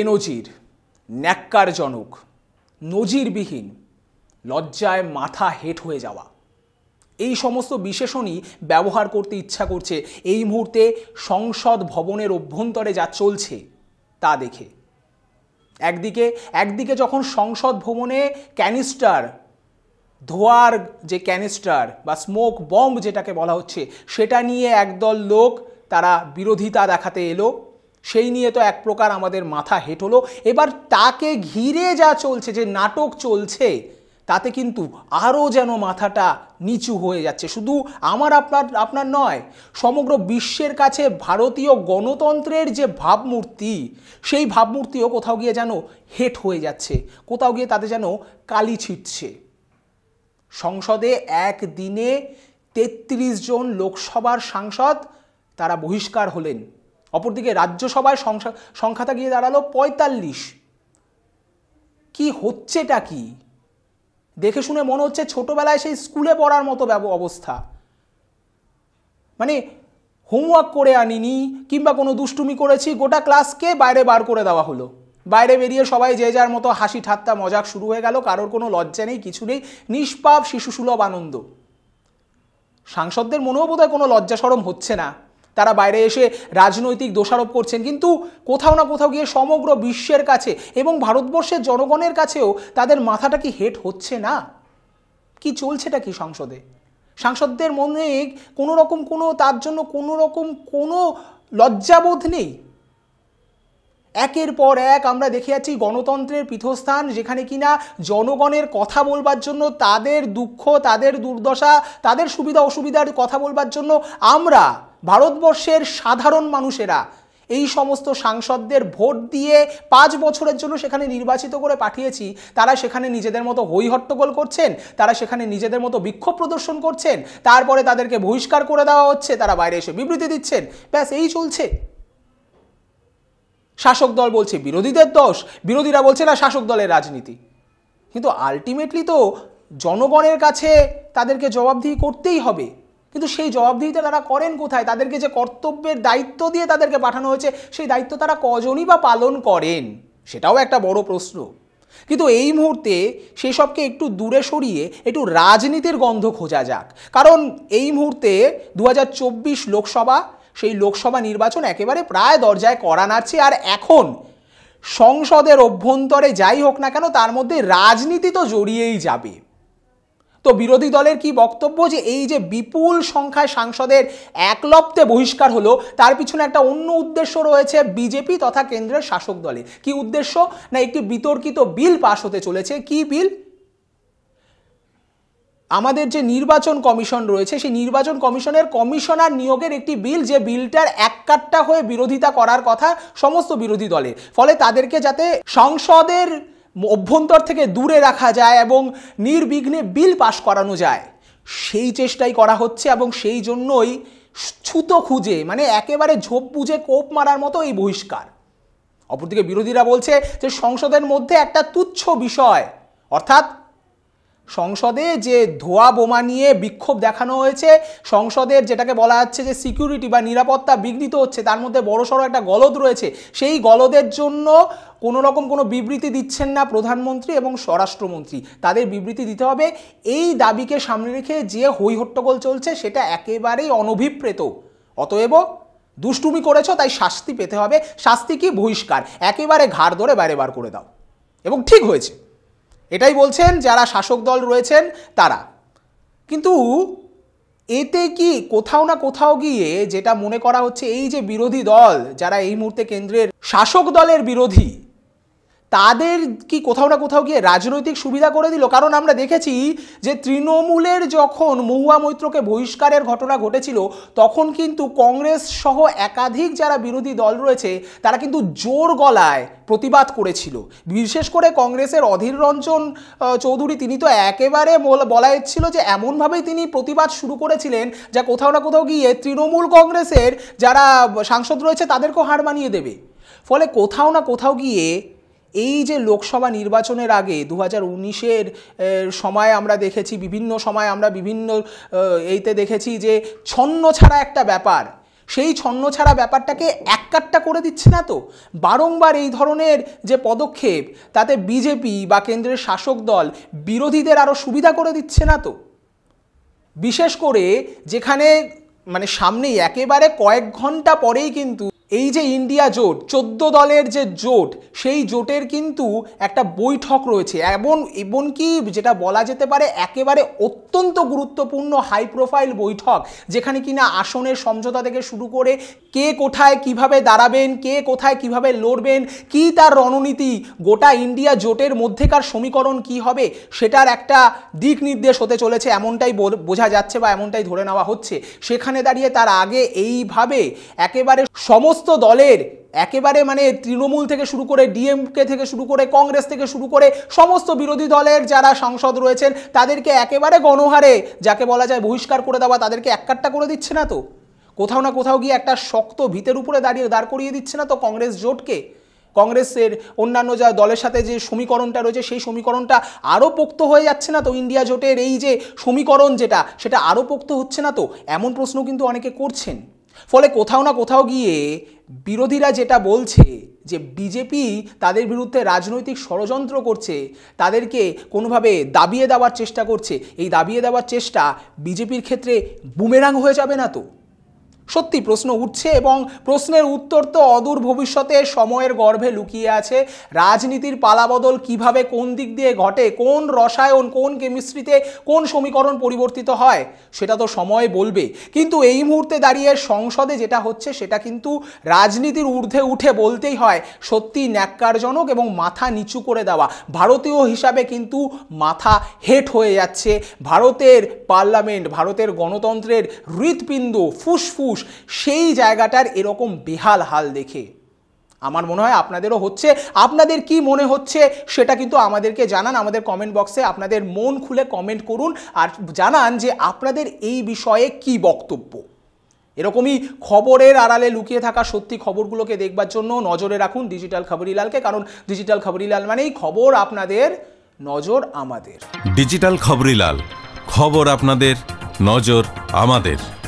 বেনজির, ন্যাক্কারজনক, নজিরবিহীন, লজ্জায় মাথা হেঁট হয়ে যাওয়া, এই সমস্ত বিশেষণই ব্যবহার করতে ইচ্ছা করছে এই মুহূর্তে সংসদ ভবনের অভ্যন্তরে যা চলছে তা দেখে। একদিকে যখন সংসদ ভবনে ক্যানিস্টার, ধোঁয়ার যে ক্যানিস্টার বা স্মোক বম্ব যেটাকে বলা হচ্ছে, সেটা নিয়ে একদল লোক তারা বিরোধিতা দেখাতে এলো, সেই নিয়ে তো এক প্রকার আমাদের মাথা হেঁট হলো। এবার তাকে ঘিরে যা চলছে, যে নাটক চলছে, তাতে কিন্তু আরও যেন মাথাটা নিচু হয়ে যাচ্ছে। শুধু আপনার নয়, সমগ্র বিশ্বের কাছে ভারতীয় গণতন্ত্রের যে ভাবমূর্তি, সেই ভাবমূর্তিও কোথাও গিয়ে যেন হেঁট হয়ে যাচ্ছে, কোথাও গিয়ে তাতে যেন কালি ছিটছে। সংসদে একদিনে ৩৩ জন লোকসভার সাংসদ তারা বহিষ্কার হলেন। অপরদিকে রাজ্যসভায় সংখ্যাটা গিয়ে দাঁড়ালো ৪৫। কি হচ্ছেটা কি? দেখে শুনে মনে হচ্ছে ছোটবেলায় সেই স্কুলে পড়ার মতো অবস্থা। মানে হোমওয়ার্ক করে আনিনি কিংবা কোনো দুষ্টুমি করেছি, গোটা ক্লাসকে বাইরে বার করে দেওয়া হলো। বাইরে বেরিয়ে সবাই যে যার মতো হাসি ঠাট্টা মজাক শুরু হয়ে গেল, কারোর কোনো লজ্জা নেই, কিছু নেই, নিষ্পাপ শিশুসুলভ আনন্দ। সাংসদদের মনেও বোধহয় কোনো লজ্জা শরম হচ্ছে না, তারা বাইরে এসে রাজনৈতিক দোষারোপ করছেন, কিন্তু কোথাও না কোথাও গিয়ে সমগ্র বিশ্বের কাছে এবং ভারতবর্ষের জনগণের কাছেও তাদের মাথাটা কি হেঁট হচ্ছে না? কি চলছেটা কি সংসদে? সাংসদদের মনে কোনো রকম তার জন্য কোনো লজ্জাবোধ নেই। একের পর এক আমরা দেখে যাচ্ছি গণতন্ত্রের পীঠস্থান, যেখানে কিনা জনগণের কথা বলবার জন্য, তাদের দুঃখ, তাদের দুর্দশা, তাদের সুবিধা অসুবিধার কথা বলবার জন্য আমরা ভারতবর্ষের সাধারণ মানুষেরা এই সমস্ত সাংসদদের ভোট দিয়ে 5 বছরের জন্য সেখানে নির্বাচিত করে পাঠিয়েছি। তারা সেখানে নিজেদের মতো হই হট্টগোল করছেন, তারা সেখানে নিজেদের মতো বিক্ষোভ প্রদর্শন করছেন, তারপরে তাদেরকে বহিষ্কার করে দেওয়া হচ্ছে, তারা বাইরে এসে বিবৃতি দিচ্ছেন, ব্যাস এই চলছে। শাসক দল বলছে বিরোধীদের দোষ, বিরোধীরা বলছে না শাসক দলের রাজনীতি। কিন্তু আলটিমেটলি তো জনগণের কাছে তাদেরকে জবাবদিহি করতেই হবে। কিন্তু সেই জবাবদিহিটা তারা করেন কোথায়? তাদেরকে যে কর্তব্যের দায়িত্ব দিয়ে তাদেরকে পাঠানো হয়েছে, সেই দায়িত্ব তারা কজনই বা পালন করেন, সেটাও একটা বড় প্রশ্ন। কিন্তু এই মুহূর্তে সেসবকে একটু দূরে সরিয়ে একটু রাজনীতির গন্ধ খোঁজা যাক। কারণ এই মুহূর্তে 2024 লোকসভা, সেই লোকসভা নির্বাচন একেবারে প্রায় দরজায় কড়া নাড়ছে। আর এখন সংসদের অভ্যন্তরে যাই হোক না কেন, তার মধ্যে রাজনীতি তো জড়িয়েই যাবে। তো বিরোধী দলের কি বক্তব্য, যে এই যে বিপুল সংখ্যায় সাংসদের একলপ্তে বহিষ্কার হলো, তার পিছনে একটা অন্য উদ্দেশ্য রয়েছে বিজেপি তথা কেন্দ্রের শাসক দলে। কি উদ্দেশ্য? না, একটি বিতর্কিত বিল পাশ হতে চলেছে। কি বিল? আমাদের যে নির্বাচন কমিশন রয়েছে, সেই নির্বাচন কমিশনের কমিশনার নিয়োগের একটি বিল, যে বিলটার এককাট্টা হয়ে বিরোধিতা করার কথা সমস্ত বিরোধী দলের। ফলে তাদেরকে যাতে সংসদের অভ্যন্তর থেকে দূরে রাখা যায় এবং নির্বিঘ্নে বিল পাশ করানো যায়, সেই চেষ্টাই করা হচ্ছে। এবং সেই জন্যই ছুতো খুঁজে, মানে একেবারে ঝোপ বুঝে কোপ মারার মতো এই বহিষ্কার। অপরদিকে বিরোধীরা বলছে যে সংসদের মধ্যে একটা তুচ্ছ বিষয়, অর্থাৎ সংসদে যে ধোঁয়া বোমা নিয়ে বিক্ষোভ দেখানো হয়েছে, সংসদের যেটাকে বলা হচ্ছে যে সিকিউরিটি বা নিরাপত্তা বিঘ্নিত হচ্ছে, তার মধ্যে বড়সড় একটা গলদ রয়েছে। সেই গলদের জন্য কোনো রকম কোনো বিবৃতি দিচ্ছেন না প্রধানমন্ত্রী এবং স্বরাষ্ট্রমন্ত্রী, তাদের বিবৃতি দিতে হবে। এই দাবিকে সামনে রেখে যে হই হট্টগোল চলছে, সেটা একেবারেই অনভিপ্রেত। অতএব দুষ্টুমি করেছো, তাই শাস্তি পেতে হবে। শাস্তি কি? বহিষ্কার, একেবারে ঘাড় ধরে বাইরে বার করে দাও। এবং ঠিক হয়েছে, এটাই বলছেন যারা শাসক দল রয়েছেন তারা। কিন্তু এতে কি কোথাও না কোথাও গিয়ে যেটা মনে করা হচ্ছে, এই যে বিরোধী দল যারা এই মুহূর্তে কেন্দ্রের শাসক দলের বিরোধী, তাদের কি কোথাও না কোথাও গিয়ে রাজনৈতিক সুবিধা করে দিল? কারণ আমরা দেখেছি যে তৃণমূলের যখন মহুয়া মৈত্রকে বহিষ্কারের ঘটনা ঘটেছিল, তখন কিন্তু কংগ্রেস সহ একাধিক যারা বিরোধী দল রয়েছে, তারা কিন্তু জোর গলায় প্রতিবাদ করেছিল। বিশেষ করে কংগ্রেসের অধীর রঞ্জন চৌধুরী, তিনি তো একেবারে বলা হচ্ছিল যে এমনভাবেই তিনি প্রতিবাদ শুরু করেছিলেন, যা কোথাও না কোথাও গিয়ে তৃণমূল কংগ্রেসের যারা সাংসদ রয়েছে তাদেরকেও হার মানিয়ে দেবে। ফলে কোথাও না কোথাও গিয়ে এই যে লোকসভা নির্বাচনের আগে 2019-এর সময় আমরা দেখেছি, বিভিন্ন সময় আমরা বিভিন্ন এইতে দেখেছি যে ছন্ন ছাড়া একটা ব্যাপার, সেই ছন্নছাড়া ব্যাপারটাকে এককাট্টা করে দিচ্ছে না তো? বারংবার এই ধরনের যে পদক্ষেপ, তাতে বিজেপি বা কেন্দ্রের শাসক দল বিরোধীদের আরও সুবিধা করে দিচ্ছে না তো? বিশেষ করে যেখানে মানে সামনেই একেবারে কয়েক ঘন্টা পরেই কিন্তু এই যে ইন্ডিয়া জোট 14 দলের যে জোট, সেই জোটের কিন্তু একটা বৈঠক রয়েছে, এমনকি যেটা বলা যেতে পারে একেবারে অত্যন্ত গুরুত্বপূর্ণ হাই প্রোফাইল বৈঠক, যেখানে কিনা আসনের সমঝোতা থেকে শুরু করে কে কোথায় কিভাবে দাঁড়াবেন, কে কোথায় কিভাবে লড়বেন, কি তার রণনীতি, গোটা ইন্ডিয়া জোটের মধ্যেকার সমীকরণ কি হবে, সেটার একটা দিক নির্দেশ হতে চলেছে, এমনটাই বোঝা যাচ্ছে বা এমনটাই ধরে নেওয়া হচ্ছে। সেখানে দাঁড়িয়ে তার আগে এইভাবে একেবারে সমস্ত দলের, একেবারে মানে তৃণমূল থেকে শুরু করে ডিএমকে থেকে শুরু করে কংগ্রেস থেকে শুরু করে সমস্ত বিরোধী দলের যারা সাংসদ রয়েছেন তাদেরকে একেবারে গণহারে, যাকে বলা যায় বহিষ্কার করে দেওয়া, তাদেরকে এককাট্টা করে দিচ্ছে না তো? কোথাও না কোথাও গিয়ে একটা শক্ত ভিতের উপরে দাঁড় করিয়ে দিচ্ছে না তো কংগ্রেস জোটকে? কংগ্রেসের অন্যান্য যা দলের সাথে যে সমীকরণটা রয়েছে সেই সমীকরণটা আরও পোক্ত হয়ে যাচ্ছে না তো? ইন্ডিয়া জোটের এই যে সমীকরণ সেটা আরও পোক্ত হচ্ছে না তো? এমন প্রশ্ন কিন্তু অনেকে করছেন। ফলে কোথাও না কোথাও গিয়ে বিরোধীরা যেটা বলছে যে বিজেপি তাদের বিরুদ্ধে রাজনৈতিক ষড়যন্ত্র করছে, তাদেরকে কোনোভাবে দাবিয়ে দেওয়ার চেষ্টা করছে, এই দাবিয়ে দেওয়ার চেষ্টা বিজেপির ক্ষেত্রে বুমেরাং হয়ে যাবে না তো? সত্যি প্রশ্ন উঠছে, এবং প্রশ্নের উত্তর তো অদূর ভবিষ্যতে সময়ের গর্ভে লুকিয়ে আছে। রাজনীতির পালাবদল কিভাবে, কোন দিক দিয়ে ঘটে, কোন রসায়ন, কোন কেমিস্ট্রিতে কোন সমীকরণ পরিবর্তিত হয়, সেটা তো সময় বলবে। কিন্তু এই মুহূর্তে দাঁড়িয়ে সংসদে যেটা হচ্ছে সেটা কিন্তু রাজনীতির ঊর্ধ্বে উঠে বলতেই হয় সত্যি ন্যাক্কারজনক এবং মাথা নিচু করে দেওয়া। ভারতীয় হিসাবে কিন্তু মাথা হেট হয়ে যাচ্ছে। ভারতের পার্লামেন্ট, ভারতের গণতন্ত্রের হৃৎপিণ্ড, ফুসফুস, সেই জায়গাটার এরকম বেহাল হাল দেখে আমার মনে হয় আপনাদেরও হচ্ছে। আপনাদের কি মনে হচ্ছে সেটা কিন্তু আমাদেরকে জানান, আমাদের কমেন্ট বক্সে আপনাদের মন খুলে কমেন্ট করুন আর জানান যে আপনাদের এই বিষয়ে কি বক্তব্য। এরকমই খবরের আড়ালে লুকিয়ে থাকা সত্যি খবরগুলোকে দেখবার জন্য নজরে রাখুন ডিজিটাল খবরিলালকে, কারণ ডিজিটাল খবরিলাল মানেই খবর আপনাদের, নজর আমাদের। ডিজিটাল খবরিলাল, খবর আপনাদের, নজর আমাদের।